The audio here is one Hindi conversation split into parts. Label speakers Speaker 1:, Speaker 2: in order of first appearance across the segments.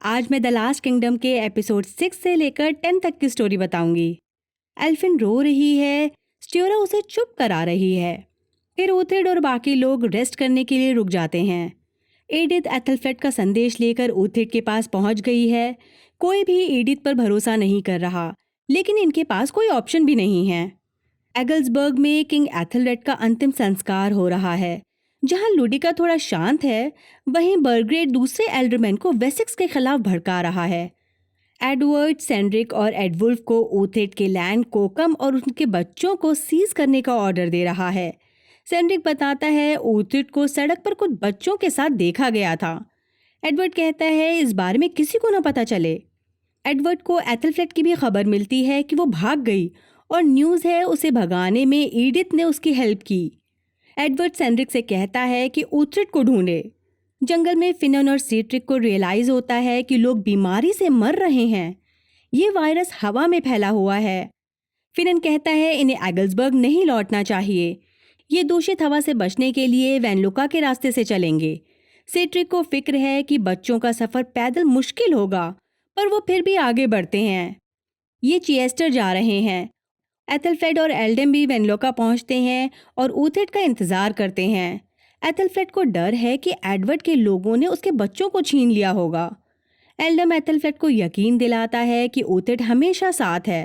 Speaker 1: आज मैं द लास्ट किंगडम के एपिसोड 6 से लेकर 10 तक की स्टोरी बताऊंगी। एल्फिन रो रही है, स्ट्योरा उसे चुप करा रही है। फिर ओथेड और बाकी लोग रेस्ट करने के लिए रुक जाते हैं। एडिथ एथलफ्लेट का संदेश लेकर ओथेड के पास पहुंच गई है। कोई भी एडिथ पर भरोसा नहीं कर रहा, लेकिन इनके पास कोई ऑप्शन भी नहीं है। एगल्सबर्ग में किंग एथलरेड का अंतिम संस्कार हो रहा है। जहां लुडिका थोड़ा शांत है, वहीं बर्ग्रेड दूसरे एल्डरमैन को वेसेक्स के खिलाफ भड़का रहा है। एडवर्ड, सेंड्रिक और एडवुल्फ को ओथेड के लैंड कोकम और उनके बच्चों को सीज करने का ऑर्डर दे रहा है। सेंड्रिक बताता है ओथेड को सड़क पर कुछ बच्चों के साथ देखा गया था। एडवर्ड कहता है इस बारे में किसी को न पता चले। एडवर्ड को एथलफ्लेट की भी खबर मिलती है कि वो भाग गई और न्यूज़ है उसे भगाने में एडिथ ने उसकी हेल्प की। एडवर्ड सेंड्रिक से कहता है कि ओथेड को ढूंढे। जंगल में फिनन और सीट्रिक को रियलाइज होता है कि लोग बीमारी से मर रहे हैं। ये वायरस हवा में फैला हुआ है। फिनन कहता है इन्हें एगल्सबर्ग नहीं लौटना चाहिए। ये दूषित हवा से बचने के लिए वेनलुका के रास्ते से चलेंगे। सीट्रिक को फिक्र है कि बच्चों का सफर पैदल मुश्किल होगा, पर वो फिर भी आगे बढ़ते हैं। ये चिएस्टर जा रहे हैं। एथलफ्लेट और एल्डम भी वेनलोका पहुंचते हैं और ओथेड का इंतजार करते हैं। एथलफ्लेट को डर है कि एडवर्ड के लोगों ने उसके बच्चों को छीन लिया होगा। एल्डम एथलफ्लेट को यकीन दिलाता है कि ओथेड हमेशा साथ है।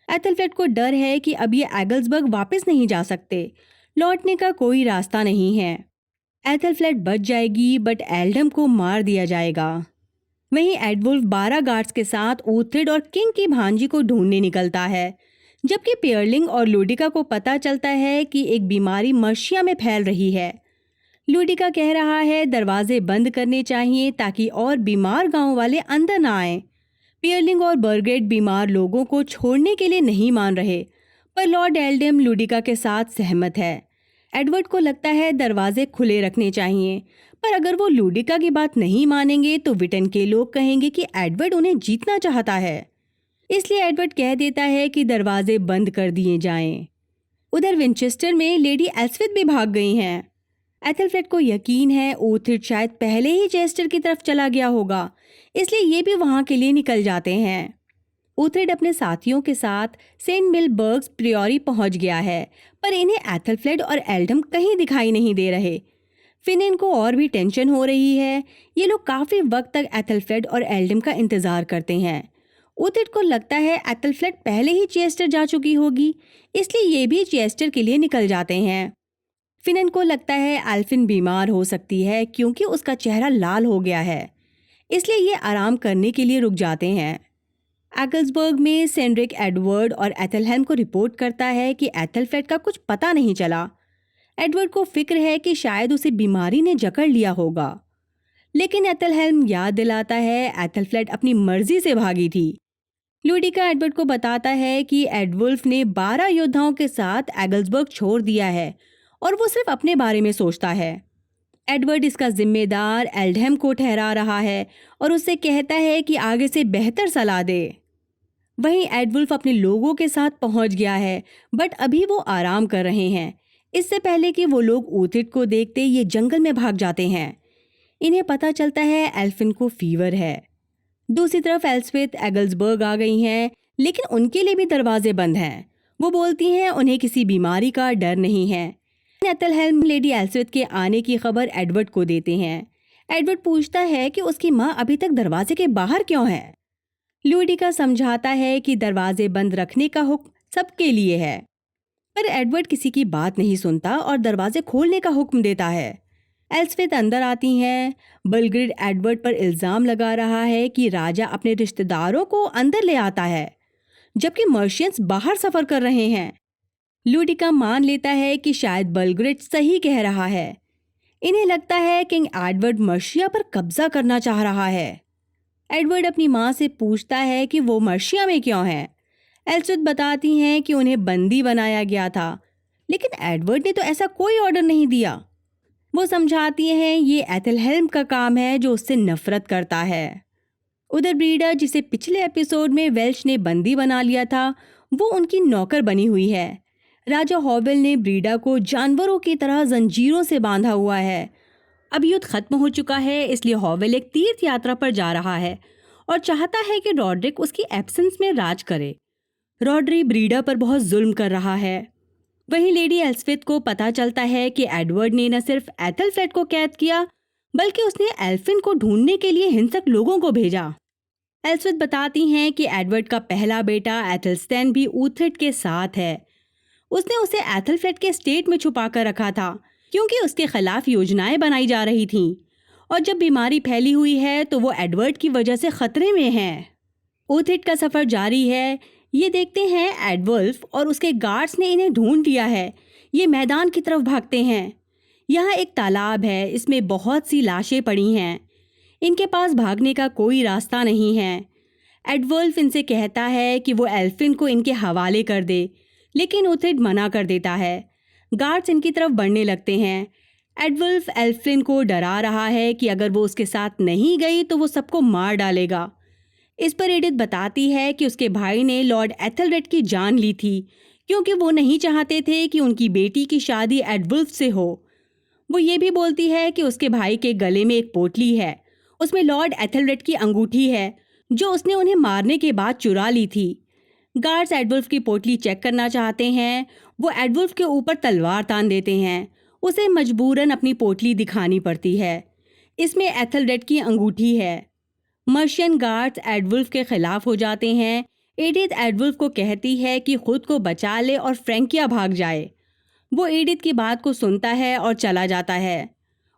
Speaker 1: एथलफ्लेट को डर है कि अब ये एगल्सबर्ग वापस नहीं जा सकते। लौटने का कोई रास्ता नहीं है। एथलफ्लेट बच जाएगी, बट एल्डम को मार दिया जाएगा। वहीं एडवुल्फ 12 गार्ड्स के साथ ओथेड और किंग की भांजी को ढूंढने निकलता है, जबकि पियरलिंग और लुडिका को पता चलता है कि एक बीमारी मर्शिया में फैल रही है। लुडिका कह रहा है दरवाजे बंद करने चाहिए ताकि और बीमार गांव वाले अंदर ना आए। पियरलिंग और बर्ग्रेड बीमार लोगों को छोड़ने के लिए नहीं मान रहे, पर लॉर्ड एल्डम लुडिका के साथ सहमत है। एडवर्ड को लगता है दरवाजे खुले रखने चाहिए, पर अगर वो लुडिका की बात नहीं मानेंगे तो विटन के लोग कहेंगे कि एडवर्ड उन्हें जीतना चाहता है। इसलिए एडवर्ड कह देता है कि दरवाजे बंद कर दिए जाएं। उधर विंचेस्टर में लेडी एल्सविथ भी भाग गई हैं। एथलफ्लेट को यकीन है ओथेड शायद पहले ही चेस्टर की तरफ चला गया होगा, इसलिए ये भी वहां के लिए निकल जाते हैं। ओथेड अपने साथियों के साथ सेंट मिलबर्ग्स प्रियोरी पहुंच गया है, पर इन्हें एथलफ्लेट और एल्डम कहीं दिखाई नहीं दे रहे। फिनिन को और भी टेंशन हो रही है। ये लोग काफी वक्त तक एथलफ्लेट और एल्डम का इंतजार करते हैं। ओथेड को लगता है एथलफ्लेट पहले ही चेस्टर जा चुकी होगी, इसलिए ये भी चेस्टर के लिए निकल जाते हैं। फिनन को लगता है एल्फिन बीमार हो सकती है क्योंकि उसका चेहरा लाल हो गया है, इसलिए ये आराम करने के लिए रुक जाते हैं। एगल्सबर्ग में सेंड्रिक एडवर्ड और एथलहेम को रिपोर्ट करता है कि एथलफ्लेट का कुछ पता नहीं चला। एडवर्ड को फिक्र है कि शायद उसे बीमारी ने जकड़ लिया होगा, लेकिन एथलहेम याद दिलाता है एथलफ्लेट अपनी मर्जी से भागी थी। लुडिका एडवर्ड को बताता है कि एडवुल्फ ने 12 योद्धाओं के साथ एगल्सबर्ग छोड़ दिया है और वो सिर्फ अपने बारे में सोचता है। एडवर्ड इसका जिम्मेदार एल्डहेम को ठहरा रहा है और उससे कहता है कि आगे से बेहतर सलाह दे। वहीं एडवुल्फ अपने लोगों के साथ पहुंच गया है, बट अभी वो आराम कर रहे हैं। इससे पहले कि वो लोग ओथेड को देखते ये जंगल में भाग जाते हैं। इन्हें पता चलता है एल्फिन को फीवर है। दूसरी तरफ एल्सविथ एगल्सबर्ग आ गई हैं, लेकिन उनके लिए भी दरवाजे बंद हैं। वो बोलती हैं उन्हें किसी बीमारी का डर नहीं है। एथलहेम लेडी एल्सविथ के आने की खबर एडवर्ड को देते हैं। एडवर्ड पूछता है कि उसकी माँ अभी तक दरवाजे के बाहर क्यों है। लुडिका समझाता है कि दरवाजे बंद रखने का हुक्म सबके लिए है, पर एडवर्ड किसी की बात नहीं सुनता और दरवाजे खोलने का हुक्म देता है। एल्सविथ अंदर आती हैं। बलग्रेड एडवर्ड पर इल्जाम लगा रहा है कि राजा अपने रिश्तेदारों को अंदर ले आता है, जबकि मर्शियंस बाहर सफर कर रहे हैं। लुडिका मान लेता है कि शायद बलग्रेड सही कह रहा है। इन्हें लगता है किंग एडवर्ड मर्शिया पर कब्जा करना चाह रहा है। एडवर्ड अपनी माँ से पूछता है कि वो मर्शिया में क्यों है। एल्सविथ बताती हैं कि उन्हें बंदी बनाया गया था, लेकिन एडवर्ड ने तो ऐसा कोई ऑर्डर नहीं दिया। वो समझाती हैं ये एथलहेम का काम है जो उससे नफरत करता है। उधर ब्रीडा, जिसे पिछले एपिसोड में वेल्श ने बंदी बना लिया था, वो उनकी नौकर बनी हुई है। राजा हॉवेल ने ब्रीडा को जानवरों की तरह जंजीरों से बांधा हुआ है। अब युद्ध खत्म हो चुका है, इसलिए हॉवेल एक तीर्थ यात्रा पर जा रहा है और चाहता है कि रॉड्रिक उसकी एब्सेंस में राज करे। रॉड्री ब्रीडा पर बहुत जुल्म कर रहा है। वहीं लेडी एल्सविथ को पता चलता है कि एडवर्ड ने न सिर्फ एथलफ्लेड को कैद किया, बल्कि उसने एल्फिन को ढूंढने के लिए हिंसक लोगों को भेजा। एल्सविथ बताती हैं कि एडवर्ड का पहला बेटा एथलस्टैन भी ऊथरिड के साथ है। उसने उसे एथलफ्लेड के स्टेट में छुपा कर रखा था, क्योंकि उसके खिलाफ योजनाएं बनाई जा रही थीं। और जब बीमारी फैली हुई है तो वो एडवर्ड की वजह से खतरे में है। ऊथरिड का सफर जारी है। ये देखते हैं एडवल्फ और उसके गार्ड्स ने इन्हें ढूंढ लिया है। ये मैदान की तरफ भागते हैं। यहाँ एक तालाब है, इसमें बहुत सी लाशें पड़ी हैं। इनके पास भागने का कोई रास्ता नहीं है। एडवल्फ इनसे कहता है कि वो एल्फिन को इनके हवाले कर दे, लेकिन ऊथरिड मना कर देता है। गार्ड्स इनकी तरफ बढ़ने लगते हैं। एडवल्फ एल्फिन को डरा रहा है कि अगर वो उसके साथ नहीं गई तो वो सबको मार डालेगा। इस पर एडिथ बताती है कि उसके भाई ने लॉर्ड एथलरेड की जान ली थी, क्योंकि वो नहीं चाहते थे कि उनकी बेटी की शादी एडवल्फ से हो। वो ये भी बोलती है कि उसके भाई के गले में एक पोटली है, उसमें लॉर्ड एथलरेड की अंगूठी है, जो उसने उन्हें मारने के बाद चुरा ली थी। गार्ड्स एडवल्फ की पोटली चेक करना चाहते हैं। वो एडवल्फ के ऊपर तलवार तान देते हैं। उसे मजबूरन अपनी पोटली दिखानी पड़ती है। इसमें एथलरेड की अंगूठी है। मर्शियन गार्ड्स एडवल्फ के खिलाफ हो जाते हैं। एडिथ एडवल्फ को कहती है कि खुद को बचा ले और फ्रैंकिया भाग जाए। वो एडिथ की बात को सुनता है और चला जाता है।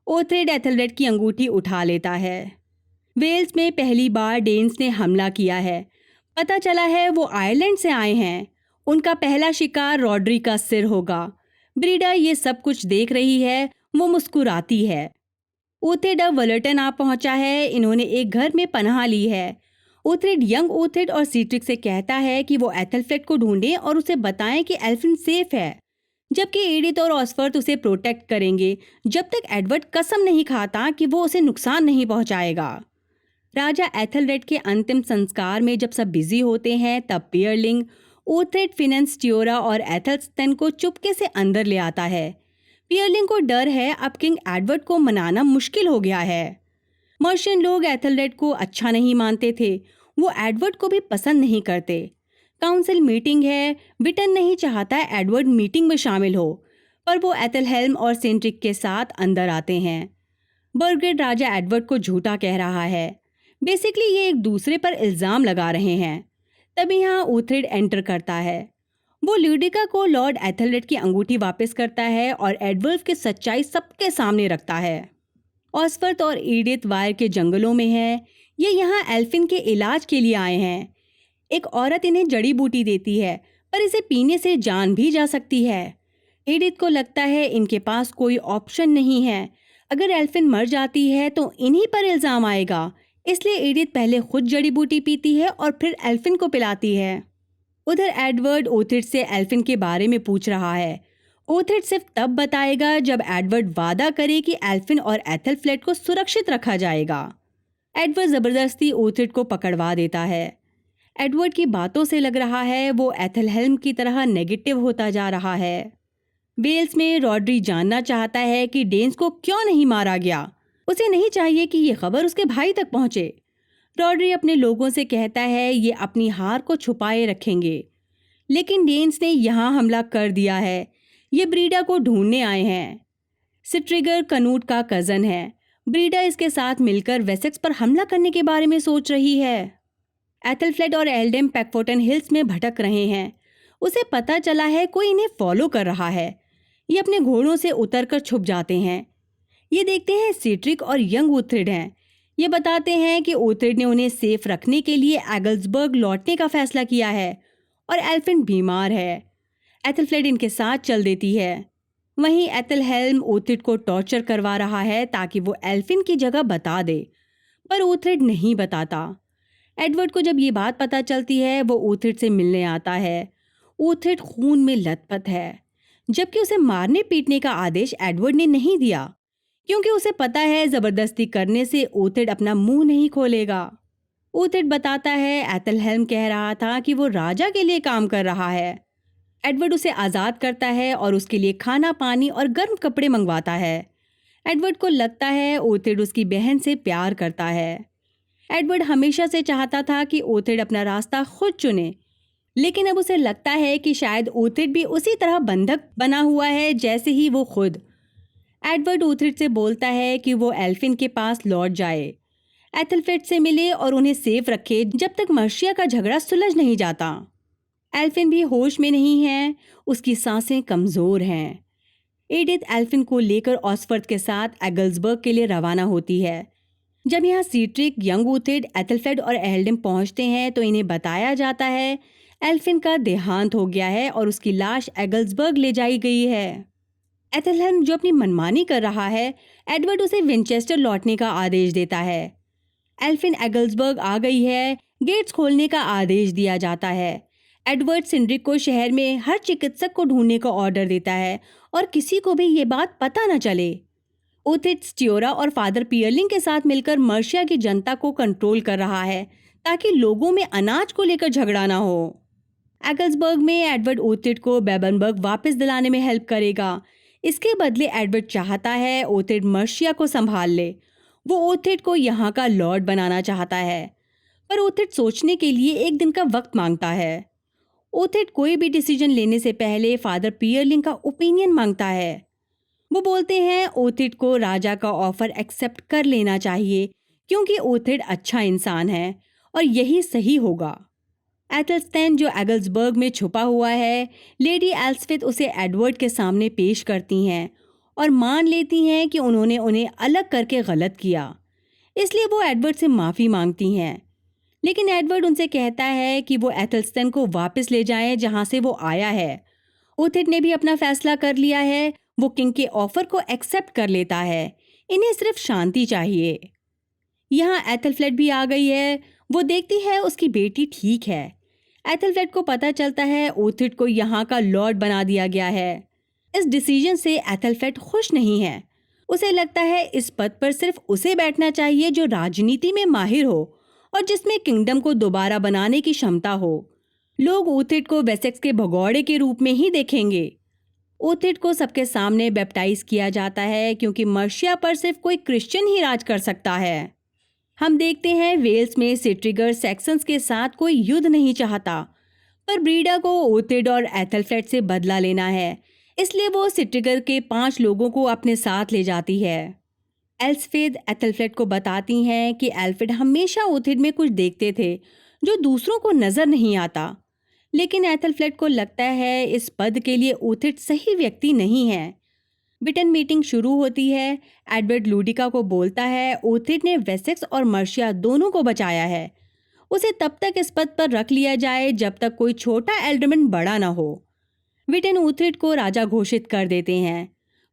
Speaker 1: ऊथरिड एथलरेड की अंगूठी उठा लेता है। वेल्स में पहली बार डेन्स ने हमला किया है। पता चला है वो आयरलैंड से आए हैं। उनका पहला शिकार रॉड्री का सिर होगा। ब्रीडा ये सब कुछ देख रही है। वो मुस्कुराती है। ऊथरिड अब वलर्टन आ पहुंचा है। इन्होंने एक घर में पनाह ली है। ऊथरिड यंग ऊथरिड और सीट्रिक से कहता है कि वो एथलफ्लेड को ढूंढें और उसे बताएं कि एल्फिन सेफ है, जबकि एडिथ और ऑसफर्थ उसे प्रोटेक्ट करेंगे जब तक एडवर्ड कसम नहीं खाता कि वो उसे नुकसान नहीं पहुंचाएगा। राजा एथलरेड के अंतिम संस्कार में जब सब बिजी होते हैं, तब पियरलिंग ऊथरिड, फिनेंस, स्ट्योरा और एथलस्टन को चुपके से अंदर ले आता है। पियरलिंग को डर है अब किंग एडवर्ड को मनाना मुश्किल हो गया है। मर्शियन लोग एथलरेड को अच्छा नहीं मानते थे। वो एडवर्ड को भी पसंद नहीं करते। काउंसिल मीटिंग है। विटन नहीं चाहता एडवर्ड मीटिंग में शामिल हो, पर वो एथलहेल्म और सेंट्रिक के साथ अंदर आते हैं। बर्गरेड राजा एडवर्ड को झूठा कह रहा है। बेसिकली ये एक दूसरे पर इल्ज़ाम लगा रहे हैं। तभी यहाँ ऊथरिड एंटर करता है। वो ल्यूडिका को लॉर्ड एथलरेड की अंगूठी वापस करता है और एडवल्फ की सच्चाई सबके सामने रखता है। ऑसफर्थ और एडिथ वायर के जंगलों में है। ये यहाँ एल्फिन के इलाज के लिए आए हैं। एक औरत इन्हें जड़ी बूटी देती है, पर इसे पीने से जान भी जा सकती है। एडिथ को लगता है इनके पास कोई ऑप्शन नहीं है। अगर एल्फिन मर जाती है तो इन्हीं पर इल्ज़ाम आएगा, इसलिए एडिथ पहले खुद जड़ी बूटी पीती है और फिर एल्फिन को पिलाती है। उधर एडवर्ड ऊथरिड से एल्फिन के बारे में पूछ रहा है। ऊथरिड सिर्फ तब बताएगा जब एडवर्ड वादा करे कि एल्फिन और एथलफ्लेड को सुरक्षित रखा जाएगा। एडवर्ड ज़बरदस्ती ऊथरिड को पकड़वा देता है। एडवर्ड की बातों से लग रहा है वो एथलहेल्म की तरह नेगेटिव होता जा रहा है। वेल्स में रॉड्री जानना चाहता है कि डेन्स को क्यों नहीं मारा गया। उसे नहीं चाहिए कि ये खबर उसके भाई तक पहुंचे। रॉड्री अपने लोगों से कहता है ये अपनी हार को छुपाए रखेंगे, लेकिन डेन्स ने यहाँ हमला कर दिया है। ये ब्रीडा को ढूंढने आए हैं। सिट्रिगर कनूट का कज़न है। ब्रीडा इसके साथ मिलकर वेसेक्स पर हमला करने के बारे में सोच रही है। एथलफ्लेड और एल्डेम पैकफोर्टन हिल्स में भटक रहे हैं। उसे पता चला है कोई इन्हें फॉलो कर रहा है। ये अपने घोड़ों से उतरकर छुप जाते हैं। ये देखते हैं सीट्रिक और यंग ऊथरिड हैं। ये बताते हैं कि ऊथरिड ने उन्हें सेफ रखने के लिए एगल्सबर्ग लौटने का फैसला किया है और एल्फिन बीमार है। एथलफ्लेड इनके साथ चल देती है। वहीं एथलहेल्म ऊथरिड को टॉर्चर करवा रहा है ताकि वो एल्फिन की जगह बता दे, पर ऊथरिड नहीं बताता। एडवर्ड को जब ये बात पता चलती है वो ऊथरिड से मिलने आता है। ऊथरिड खून में लथपथ है, जबकि उसे मारने पीटने का आदेश एडवर्ड ने नहीं दिया, क्योंकि उसे पता है ज़बरदस्ती करने से ऊथरिड अपना मुंह नहीं खोलेगा। ऊथरिड बताता है एथलहेल्म कह रहा था कि वो राजा के लिए काम कर रहा है। एडवर्ड उसे आज़ाद करता है और उसके लिए खाना, पानी और गर्म कपड़े मंगवाता है। एडवर्ड को लगता है ओथिड उसकी बहन से प्यार करता है। एडवर्ड हमेशा से चाहता था कि ओथिड अपना रास्ता खुद चुने, लेकिन अब उसे लगता है कि शायद ओथिड भी उसी तरह बंधक बना हुआ है जैसे ही वो खुद। एडवर्ड ओथिड से बोलता है कि वो एल्फिन के पास लौट जाए, एथलफ्लेड से मिले और उन्हें सेफ रखे जब तक मर्शिया का झगड़ा सुलझ नहीं जाता। एल्फिन भी होश में नहीं है, उसकी सांसें कमजोर हैं। एडिथ एल्फिन को लेकर ऑक्सफोर्ड के साथ एगल्सबर्ग के लिए रवाना होती है। जब यहाँ सीट्रिक, यंग ओथिड, एथलफ्लेड और एल्डम पहुंचते हैं तो इन्हें बताया जाता है एल्फिन का देहांत हो गया है और उसकी लाश एगल्सबर्ग ले जाई गई है। एथलहेम जो अपनी मनमानी कर रहा है, एडवर्ड उसे विंचेस्टर लौटने का आदेश देता है। एल्फिन एगल्सबर्ग आ गई है, गेट्स खोलने का आदेश दिया जाता है। एडवर्ड सिंड्रिक को शहर में हर चिकित्सक को ढूंढने का ऑर्डर देता है और किसी को भी ये बात पता न चले। ओथिड स्ट्योरा और फादर पियरलिंग के साथ मिलकर मर्शिया की जनता को कंट्रोल कर रहा है ताकि लोगों में अनाज को लेकर झगड़ा ना हो। एगल्सबर्ग में एडवर्ड ओथिड को बेबनबर्ग वापस दिलाने में हेल्प करेगा। इसके बदले एडवर्ड चाहता है ओथिड मर्शिया को संभाल ले। वो ओथिड को यहाँ का लॉर्ड बनाना चाहता है, पर ओथिड सोचने के लिए एक दिन का वक्त मांगता है। ओथिड कोई भी डिसीजन लेने से पहले फादर पियरलिंग का ओपिनियन मांगता है। वो बोलते हैं ओथिड को राजा का ऑफर एक्सेप्ट कर लेना चाहिए क्योंकि ओथिड अच्छा इंसान है और यही सही होगा। एथलस्टैन जो एगल्सबर्ग में छुपा हुआ है, लेडी एल्सविथ उसे एडवर्ड के सामने पेश करती हैं और मान लेती हैं कि उन्होंने उन्हें अलग करके गलत किया, इसलिए वो एडवर्ड से माफ़ी मांगती हैं। लेकिन एडवर्ड उनसे कहता है कि वो एथलस्टैन को वापस ले जाएं जहां से वो आया है। ओथिड ने भी अपना फैसला कर लिया है, वो किंग के ऑफर को एक्सेप्ट कर लेता है। इन्हें सिर्फ शांति चाहिए। यहाँ एथलफ्लेड भी आ गई है। वो देखती है उसकी बेटी ठीक है। एथलफ्लेड को पता चलता है ओथिड को यहाँ का लॉर्ड बना दिया गया है। इस डिसीजन से एथलफ्लेड खुश नहीं है। उसे लगता है इस पद पर सिर्फ उसे बैठना चाहिए जो राजनीति में माहिर हो और जिसमें किंगडम को दोबारा बनाने की क्षमता हो। लोग ओथिड को वेसेक्स के भगौड़े के रूप में ही देखेंगे। ओथिड को सबके सामने बैप्टाइज किया जाता है क्योंकि मर्शिया पर सिर्फ कोई क्रिश्चियन ही राज कर सकता है। हम देखते हैं वेल्स में सिट्रिगर सैक्सन्स के साथ कोई युद्ध नहीं चाहता, पर ब्रीडा को ओथिड और एथलफ्लेड से बदला लेना है, इसलिए वो सिट्रिगर के 5 लोगों को अपने साथ ले जाती है। एल्सफेद एथलफ्लेड को बताती हैं कि एल्फ्रेड हमेशा ओथिड में कुछ देखते थे जो दूसरों को नजर नहीं आता, लेकिन एथलफ्लेड को लगता है इस पद के लिए ओथिड सही व्यक्ति नहीं है। बिटन मीटिंग शुरू होती है। एडवर्ड लूडिका को बोलता है ओथिड ने वेसेक्स और मर्शिया दोनों को बचाया है, उसे तब तक इस पद पर रख लिया जाए जब तक कोई छोटा एल्डरमैन बड़ा ना हो। विटन ओथिड को राजा घोषित कर देते हैं,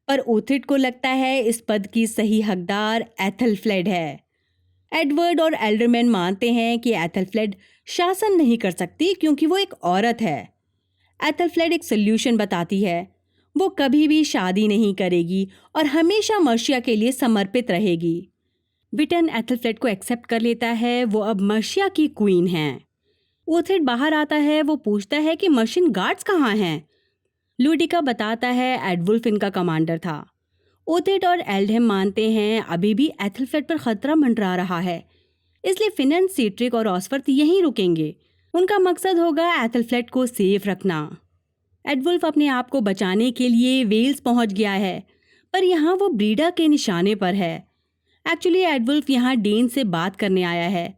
Speaker 1: पर ओथिड को लगता है इस पद की सही हकदार एथलफ्लेड है। एडवर्ड और एल्डरमैन मानते हैं कि एथलफ्लेड शासन नहीं कर सकती क्योंकि वो एक औरत है। एथलफ्लेड एक सोल्यूशन बताती है, वो कभी भी शादी नहीं करेगी और हमेशा मर्शिया के लिए समर्पित रहेगी। विटन एथलफ्लेड को एक्सेप्ट कर लेता है, वो अब मर्शिया की क्वीन हैं। ओथिड बाहर आता है, वो पूछता है कि मर्शियन गार्ड्स कहाँ हैं। लूडिका बताता है एडवुल्फ इनका कमांडर था। ओथिड और एल्डहेम मानते हैं अभी भी एथलफ्लेड पर खतरा मंडरा रहा है, इसलिए फिनन, सीट्रिक और ऑक्सफोर्ड यहीं रुकेंगे। उनका मकसद होगा एथलफ्लेड को सेफ रखना। एडवुल्फ अपने आप को बचाने के लिए वेल्स पहुंच गया है, पर यहाँ वो ब्रीडा के निशाने पर है। एक्चुअली एडवुल्फ यहाँ डेन से बात करने आया है।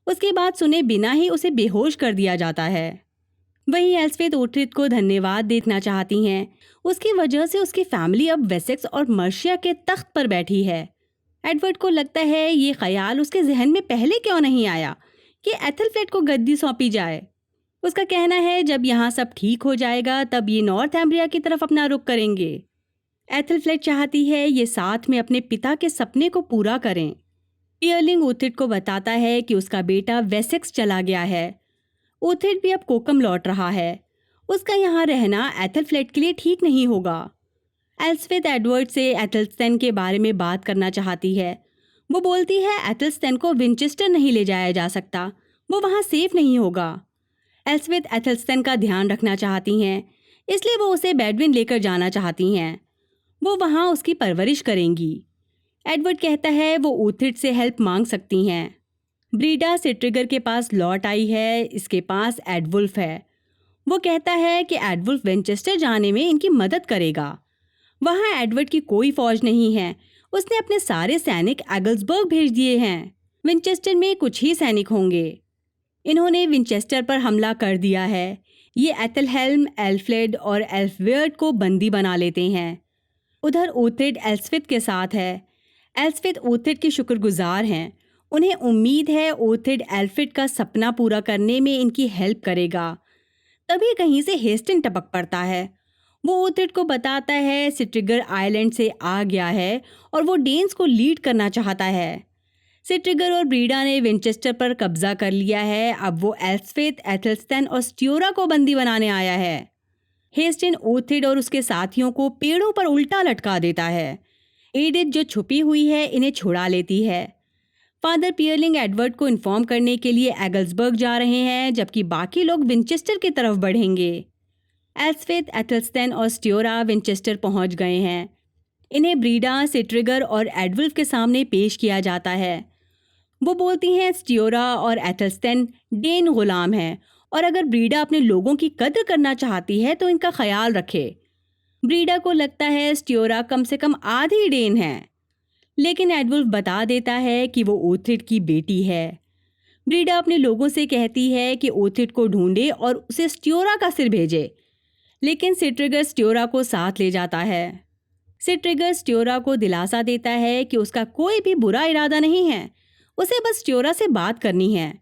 Speaker 1: उसकी बात सुने बिना ही उसे बेहोश कर दिया जाता है। वहीं एल्सवेथ ओथिड को धन्यवाद देना चाहती हैं, उसकी वजह से उसकी फैमिली अब वेसेक्स और मर्शिया के तख्त पर बैठी है। एडवर्ड को लगता है ये ख्याल उसके जहन में पहले क्यों नहीं आया कि एथलफ्लेड को गद्दी सौंपी जाए। उसका कहना है जब यहाँ सब ठीक हो जाएगा तब ये नॉर्थ एम्ब्रिया की तरफ अपना रुख करेंगे। एथलफ्लेड चाहती है ये साथ में अपने पिता के सपने को पूरा करें। पियरलिंग ओथिड को बताता है कि उसका बेटा वेसेक्स चला गया है। ओथिड भी अब कोकम लौट रहा है। उसका यहाँ रहना एथलफ्लेड के लिए ठीक नहीं होगा। एल्सवेथ एडवर्ड से एथलस्टैन के बारे में बात करना चाहती है। वो बोलती है एथलस्टैन को विंचेस्टर नहीं ले जाया जा सकता, वो वहाँ सेफ नहीं होगा। एल्सवेथ एथलस्टैन का ध्यान रखना चाहती हैं, इसलिए वो उसे बेडविन लेकर जाना चाहती हैं। वो वहाँ उसकी परवरिश करेंगी। एडवर्ड कहता है वो ऊथिड से हेल्प मांग सकती हैं। ब्रीडा सिट्रिगर के पास लौट आई है, इसके पास एडवुल्फ है। वो कहता है कि एडवुल्फ विंचेस्टर जाने में इनकी मदद करेगा। वहाँ एडवर्ड की कोई फौज नहीं है, उसने अपने सारे सैनिक एगल्सबर्ग भेज दिए हैं। विंचेस्टर में कुछ ही सैनिक होंगे। इन्होंने विंचेस्टर पर हमला कर दिया है। ये एथलहेल्म, एल्फ्रेड और एल्फवेर्ड को बंदी बना लेते हैं। उधर ऊथिड एल्सविथ के साथ है। एल्सविथ ऊथिड के शुक्रगुजार हैं। उन्हें उम्मीद है ऊथिड एल्फ्रेड का सपना पूरा करने में इनकी हेल्प करेगा। तभी कहीं से हेस्टिन टपक पड़ता है। वो ऊथिड को बताता है सिट्रिगर आइलैंड से आ गया है और वो डेन्स को लीड करना चाहता है। सिट्रिगर और ब्रीडा ने विंचेस्टर पर कब्जा कर लिया है। अब वो एल्सविथ, एथलस्टन और स्ट्योरा को बंदी बनाने आया है। हेस्टिन ऊथिड और उसके साथियों को पेड़ों पर उल्टा लटका देता है। एडिथ जो छुपी हुई है इन्हें छुड़ा लेती है। फादर पियरलिंग एडवर्ड को इन्फॉर्म करने के लिए एगल्सबर्ग जा रहे हैं, जबकि बाकी लोग विंचेस्टर की तरफ बढ़ेंगे। एल्सविथ, एथलस्टन और स्ट्योरा विंचेस्टर पहुंच गए हैं। इन्हें ब्रीडा, सिट्रिगर और एडवुल्फ के सामने पेश किया जाता है। वो बोलती हैं स्ट्योरा और एथलस्टन डेन गुलाम हैं और अगर ब्रीडा अपने लोगों की कद्र करना चाहती है तो इनका ख्याल रखे। ब्रीडा को लगता है स्ट्योरा कम से कम आधी डेन है, लेकिन एडवुल्फ बता देता है कि वो ऊथिड की बेटी है। ब्रीडा अपने लोगों से कहती है कि ऊथिड को ढूंढे और उसे स्ट्योरा का सिर भेजे, लेकिन सिट्रिगर स्ट्योरा को साथ ले जाता है। सिट्रिगर स्ट्योरा को दिलासा देता है कि उसका कोई भी बुरा इरादा नहीं है, उसे बस स्ट्योरा से बात करनी है।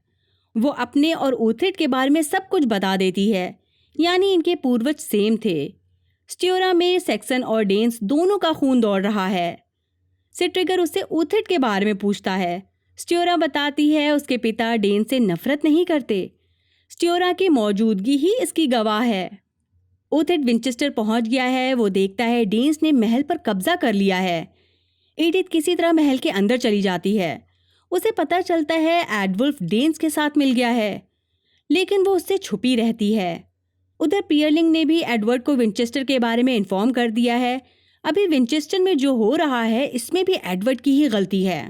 Speaker 1: वो अपने और ऊथिड के बारे में सब कुछ बता देती है, यानी इनके पूर्वज सेम थे। स्ट्योरा में सैक्सन और डेन्स दोनों का खून दौड़ रहा है। सिट्रिगर उससे ऊथिड के बारे में पूछता है। स्ट्योरा बताती है उसके पिता डेन से नफरत नहीं करते। स्ट्योरा की मौजूदगी ही इसकी गवाह है। ऊथिड विंचेस्टर पहुंच गया है। वो देखता है डेन्स ने महल पर कब्जा कर लिया है। एडिथ किसी तरह महल के अंदर चली जाती है। उसे पता चलता है एडवुल्फ डेन्स के साथ मिल गया है, लेकिन वो उससे छुपी रहती है। उधर पियरलिंग ने भी एडवर्ड को विंचेस्टर के बारे में इन्फॉर्म कर दिया है। अभी विंचेस्टर में जो हो रहा है इसमें भी एडवर्ड की ही गलती है।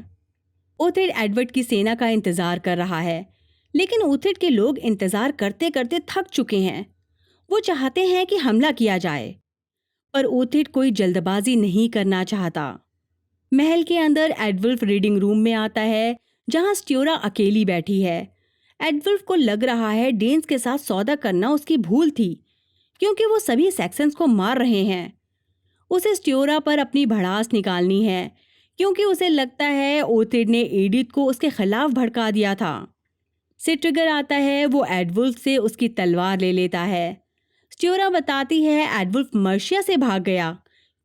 Speaker 1: ऊथिड एडवर्ड की सेना का इंतजार कर रहा है, लेकिन ऊथिड के लोग इंतजार करते करते थक चुके हैं। वो चाहते हैं कि हमला किया जाए, पर ऊथिड कोई जल्दबाजी नहीं करना चाहता। महल के अंदर एडवुल्फ रीडिंग रूम में आता है, जहां स्ट्योरा अकेली बैठी है। एडवुल्फ को लग रहा है डेन्स के साथ सौदा करना उसकी भूल थी, क्योंकि वो सभी सैक्सन्स को मार रहे हैं। उसे स्ट्योरा पर अपनी भड़ास निकालनी है, क्योंकि उसे लगता है ऊथिड ने एडिथ को उसके खिलाफ भड़का दिया था। सिट्रिगर आता है। वो एडवुल्फ से उसकी तलवार ले लेता है। स्ट्योरा बताती है एडवुल्फ मर्शिया से भाग गया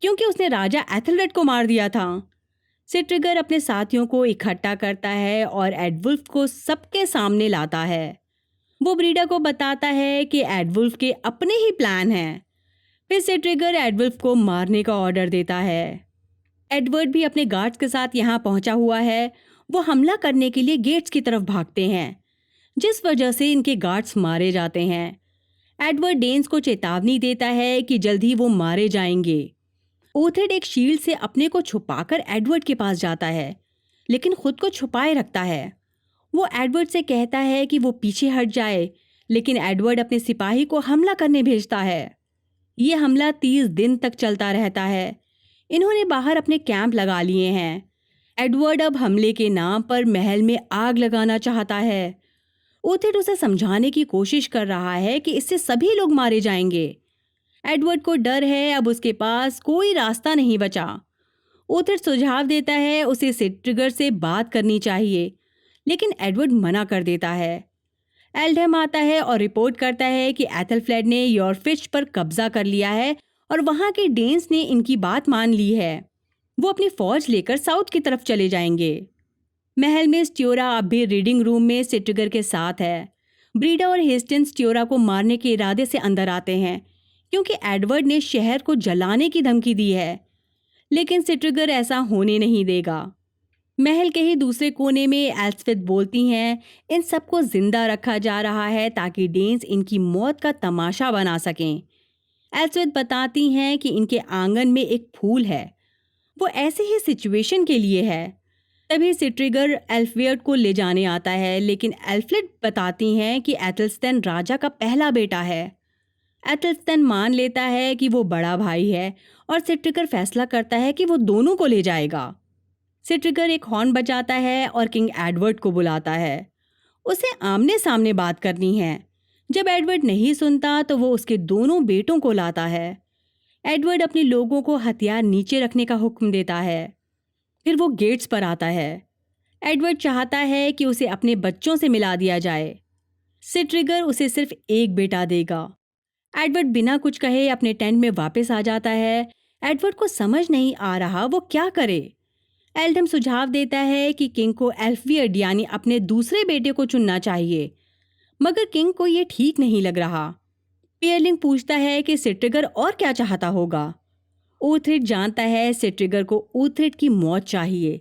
Speaker 1: क्योंकि उसने राजा एथलरेड को मार दिया था। सिट्रिगर अपने साथियों को इकट्ठा करता है और एडवुल्फ को सबके सामने लाता है। वो ब्रीडा को बताता है कि एडवुल्फ के अपने ही प्लान हैं। फिर सिट्रिगर एडवुल्फ को मारने का ऑर्डर देता है। एडवर्ड भी अपने गार्ड्स के साथ यहाँ पहुंचा हुआ है। वो हमला करने के लिए गेट्स की तरफ भागते हैं, जिस वजह से इनके गार्ड्स मारे जाते हैं। एडवर्ड डेन्स को चेतावनी देता है कि जल्द ही वो मारे जाएंगे। ऊथिड एक शील्ड से अपने को छुपाकर एडवर्ड के पास जाता है, लेकिन खुद को छुपाए रखता है। वो एडवर्ड से कहता है कि वो पीछे हट जाए, लेकिन एडवर्ड अपने सिपाही को हमला करने भेजता है। ये हमला 30 दिन तक चलता रहता है। इन्होंने बाहर अपने कैंप लगा लिए हैं। एडवर्ड अब हमले के नाम पर महल में आग लगाना चाहता है। ऊथिड उसे समझाने की कोशिश कर रहा है कि इससे सभी लोग मारे जाएंगे। एडवर्ड को डर है, अब उसके पास कोई रास्ता नहीं बचा। ऊथिड सुझाव देता है उसे सिट्रिगर से बात करनी चाहिए, लेकिन एडवर्ड मना कर देता है। एल्डहम आता है और रिपोर्ट करता है कि एथलफ्लेड ने यॉर्फिश पर कब्जा कर लिया है और वहां के डेन्स ने इनकी बात मान ली है। वो अपनी फौज लेकर साउथ की तरफ चले जाएंगे। महल में स्ट्योरा अब भी रीडिंग रूम में सिट्रिगर के साथ है। ब्रीडा और हेस्टिन स्ट्योरा को मारने के इरादे से अंदर आते हैं, क्योंकि एडवर्ड ने शहर को जलाने की धमकी दी है, लेकिन सिट्रिगर ऐसा होने नहीं देगा। महल के ही दूसरे कोने में एल्सविथ बोलती हैं इन सबको जिंदा रखा जा रहा है ताकि डेन्स इनकी मौत का तमाशा बना सकें। एल्सविथ बताती हैं कि इनके आंगन में एक फूल है, वो ऐसे ही सिचुएशन के लिए है। तभी सिट्रिगर एल्फवेयर्ड को ले जाने आता है, लेकिन एल्फ्रेड बताती हैं कि एथलस्टन राजा का पहला बेटा है। एथलस्टन मान लेता है कि वो बड़ा भाई है और सिट्रिगर फैसला करता है कि वो दोनों को ले जाएगा। सिट्रिगर एक हॉर्न बजाता है और किंग एडवर्ड को बुलाता है। उसे आमने सामने बात करनी है। जब एडवर्ड नहीं सुनता तो वो उसके दोनों बेटों को लाता है। एडवर्ड अपने लोगों को हथियार नीचे रखने का हुक्म देता है। फिर वो गेट्स पर आता है। एडवर्ड चाहता है कि उसे अपने बच्चों से मिला दिया जाए। सिट्रिगर उसे सिर्फ एक बेटा देगा। एडवर्ड बिना कुछ कहे अपने टेंट में वापस आ जाता है। एडवर्ड को समझ नहीं आ रहा वो क्या करे। एल्डम सुझाव देता है कि किंग को एल्फवियर्ड यानी अपने दूसरे बेटे को चुनना चाहिए, मगर किंग को ये ठीक नहीं लग रहा। पियरलिंग पूछता है कि सिट्रिगर और क्या चाहता होगा। ऊथरिड जानता है सिट्रिगर को ऊथरिड की मौत चाहिए,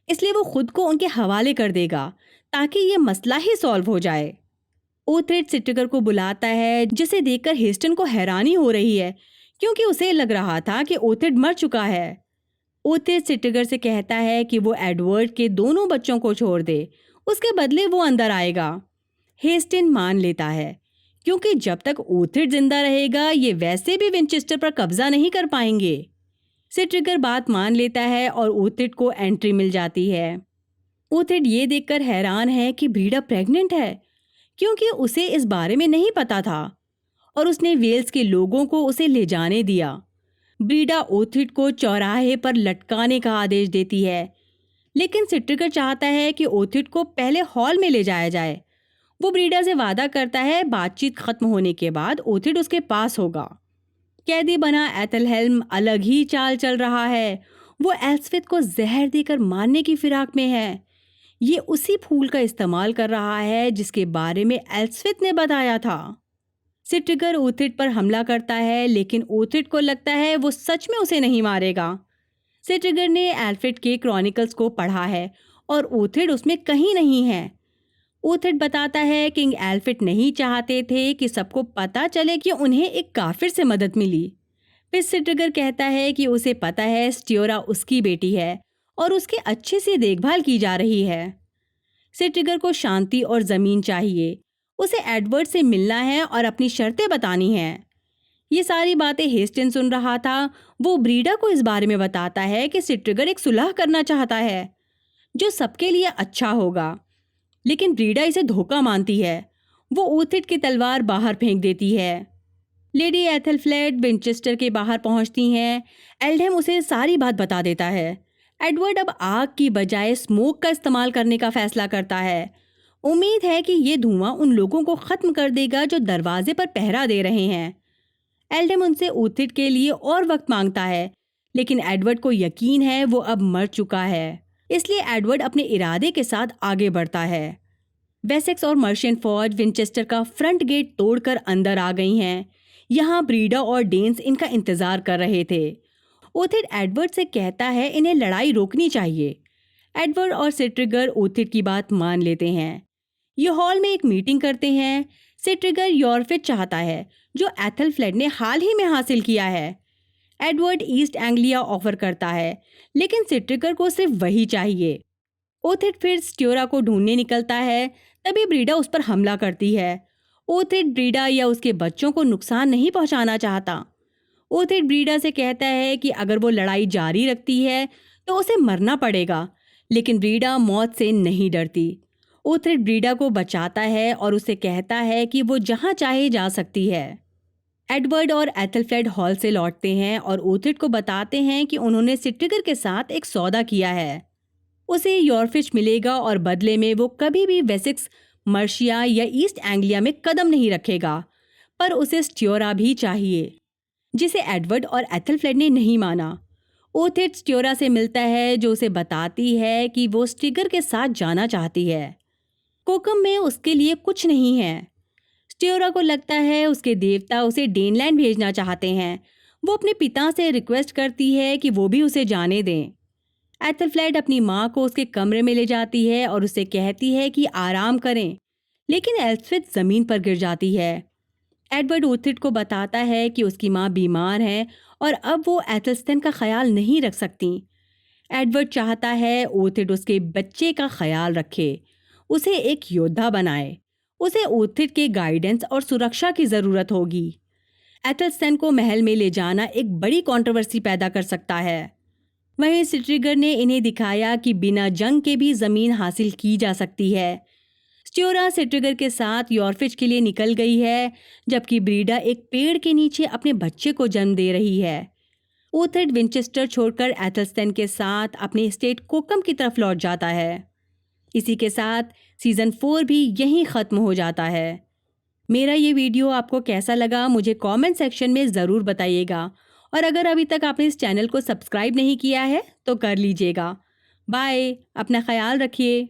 Speaker 1: इसलिए वो खुद को उनके हवाले कर देगा ताकि ये मसला ही सॉल्व हो जाए। ऊथरिड सिट्रिगर को बुलाता है, जिसे देखकर हेस्टन को हैरानी हो रही है क्योंकि उसे लग रहा था कि ऊथरिड मर चुका है। ऊथरिड सिट्रिगर से कहता है कि वो एडवर्ड के दोनों बच्चों को छोड़ दे, उसके बदले वो अंदर आएगा। हेस्टन मान लेता है क्योंकि जब तक ऊथरिड जिंदा रहेगा ये वैसे भी विंचेस्टर पर कब्जा नहीं कर पाएंगे। सिट्रिगर बात मान लेता है और ऊथरिड को एंट्री मिल जाती है। ऊथरिड ये देखकर हैरान है कि ब्रीडा प्रेग्नेंट है, क्योंकि उसे इस बारे में नहीं पता था और उसने वेल्स के लोगों को उसे ले जाने दिया। ब्रीडा ऊथरिड को चौराहे पर लटकाने का आदेश देती है, लेकिन सिट्रिगर चाहता है कि ऊथरिड को पहले हॉल में ले जाया जाए। वो ब्रीडा से वादा करता है बातचीत खत्म होने के बाद ऊथरिड उसके पास होगा। कैदी बना एथलहेल्म अलग ही चाल चल रहा है। वो एल्सविथ को जहर देकर मारने की फिराक में है। ये उसी फूल का इस्तेमाल कर रहा है जिसके बारे में एल्सविथ ने बताया था। सिट्रिगर ऊथरिड पर हमला करता है, लेकिन ऊथरिड को लगता है वो सच में उसे नहीं मारेगा। सिट्रिगर ने एल्फ्रेड के क्रॉनिकल्स को पढ़ा है और ऊथरिड उसमें कहीं नहीं है। ऊथरिड बताता है किंग एल्फ्रेड नहीं चाहते थे कि सबको पता चले कि उन्हें एक काफिर से मदद मिली। फिर सिट्रिगर कहता है कि उसे पता है स्ट्योरा उसकी बेटी है और उसकी अच्छे से देखभाल की जा रही है। सिट्रिगर को शांति और ज़मीन चाहिए। उसे एडवर्ड से मिलना है और अपनी शर्तें बतानी हैं। ये सारी बातें हेस्टन सुन रहा था। वो ब्रीडा को इस बारे में बताता है कि सिट्रिगर एक सुलह करना चाहता है जो सबके लिए अच्छा होगा, लेकिन ब्रीडा इसे धोखा मानती है। वो ऊथरिड की तलवार बाहर फेंक देती है। लेडी एथलफ्लेड विंचेस्टर के बाहर पहुंचती हैं। एल्डहम उसे सारी बात बता देता है। एडवर्ड अब आग की बजाय स्मोक का इस्तेमाल करने का फैसला करता है। उम्मीद है कि ये धुआं उन लोगों को ख़त्म कर देगा जो दरवाजे पर पहरा दे रहे हैं। एल्डहम उनसे ऊथरिड के लिए और वक्त मांगता है, लेकिन एडवर्ड को यकीन है वो अब मर चुका है, इसलिए एडवर्ड अपने इरादे के साथ आगे बढ़ता है। वेसेक्स और मर्शियन फौज विंचेस्टर का फ्रंट गेट तोड़कर अंदर आ गई हैं। यहाँ ब्रीडा और डेन्स इनका इंतजार कर रहे थे। ऊथरिड एडवर्ड से कहता है इन्हें लड़ाई रोकनी चाहिए। एडवर्ड और सिट्रिगर ऊथरिड की बात मान लेते हैं। ये हॉल में एक मीटिंग करते हैं। सिट्रिगर यॉर्फिट चाहता है जो एथलफ्लेड ने हाल ही में हासिल किया है। एडवर्ड ईस्ट एंग्लिया ऑफर करता है, लेकिन सिट्रिगर को सिर्फ वही चाहिए। ऊथरिड फिर स्ट्योरा को ढूंढने निकलता है, तभी ब्रीडा उस पर हमला करती है। ऊथरिड ब्रीडा या उसके बच्चों को नुकसान नहीं पहुंचाना चाहता। ऊथरिड ब्रीडा से कहता है कि अगर वो लड़ाई जारी रखती है तो उसे मरना पड़ेगा, लेकिन ब्रीडा मौत से नहीं डरती। ऊथरिड ब्रीडा को बचाता है और उसे कहता है कि वो जहाँ चाहे जा सकती है। एडवर्ड और एथलफ्लेड हॉल से लौटते हैं और ऊथरिड को बताते हैं कि उन्होंने सिट्रिगर के साथ एक सौदा किया है। उसे यॉर्फिश मिलेगा और बदले में वो कभी भी वेसेक्स, मर्शिया या ईस्ट एंग्लिया में कदम नहीं रखेगा, पर उसे स्ट्योरा भी चाहिए, जिसे एडवर्ड और एथलफ्लेड ने नहीं माना। ऊथरिड स्ट्योरा से मिलता है, जो उसे बताती है कि वो स्ट्रिगर के साथ जाना चाहती है। कोकम में उसके लिए कुछ नहीं है। स्ट्योरा को लगता है उसके देवता उसे डेनलैंड भेजना चाहते हैं। वो अपने पिता से रिक्वेस्ट करती है कि वो भी उसे जाने दें। एथलफ्लेड अपनी माँ को उसके कमरे में ले जाती है और उसे कहती है कि आराम करें, लेकिन एल्सविथ ज़मीन पर गिर जाती है। एडवर्ड ऊथरिड को बताता है कि उसकी माँ बीमार है और अब वो एथलस्टन का ख्याल नहीं रख सकती। एडवर्ड चाहता है ओथिड उसके बच्चे का ख्याल रखे, उसे एक योद्धा बनाए। उसे ओथिड के गाइडेंस और सुरक्षा की ज़रूरत होगी। एथलस्टन को महल में ले जाना एक बड़ी कंट्रोवर्सी पैदा कर सकता है। वहीं स्ट्रिगर ने इन्हें दिखाया कि बिना जंग के भी ज़मीन हासिल की जा सकती है। स्ट्योरा स्ट्रिगर के साथ यॉर्फिश के लिए निकल गई है, जबकि ब्रीडा एक पेड़ के नीचे अपने बच्चे को जन्म दे रही है। ओथिड विंचेस्टर छोड़कर एथलस्टन के साथ अपने स्टेट कोकम की तरफ लौट जाता है। इसी के साथ सीज़न 4 भी यहीं ख़त्म हो जाता है। मेरा ये वीडियो आपको कैसा लगा मुझे कमेंट सेक्शन में ज़रूर बताइएगा, और अगर अभी तक आपने इस चैनल को सब्सक्राइब नहीं किया है तो कर लीजिएगा। बाय, अपना ख्याल रखिए।